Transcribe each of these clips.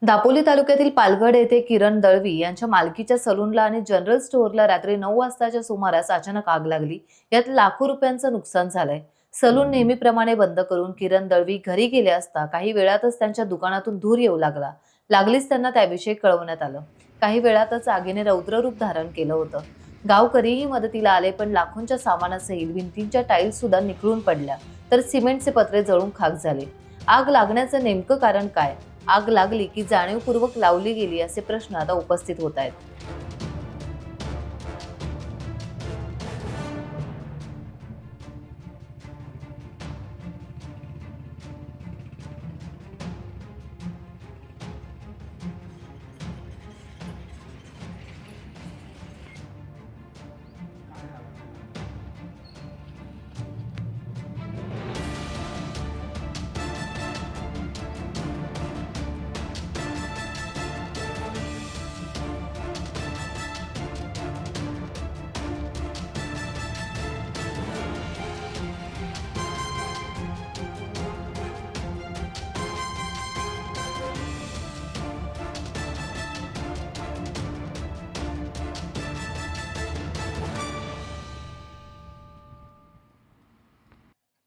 दापोली तालुक्यातील पालघड येथे किरण दळवी यांच्या मालकीच्या सलूनला आणि जनरल स्टोअरला रात्री 9 वाजताच्या सुमारास अचानक आग लागली। यात लाखो रुपयांचं नुकसान झालंय। सलून नेहमीप्रमाणे बंद करून किरण दळवी घरी गेले असता काही वेळातच त्यांच्या दुकानातून धूर येऊ लागलीच त्यांना त्याविषयी कळवण्यात आलं। काही वेळातच आगीने रौद्र रूप धारण केलं होतं। गावकरीही मदतीला आले, पण लाखोंच्या सामानासहित भिंतींच्या टाईल्स सुद्धा निखळून पडल्या, तर सिमेंटचे पत्रे जळून खाक झाले। आग लागण्याचं नेमकं कारण काय? आग लागली की जाणीवपूर्वक लावली गेली, असे प्रश्न आता उपस्थित होत आहेत।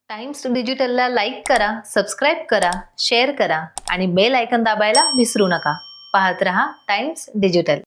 टाइम्स डिजिटलला लाईक करा, सबस्क्राईब करा, शेअर करा आणि बेल आयकॉन दाबायला विसरू नका। पाहत रहा टाइम्स डिजिटल।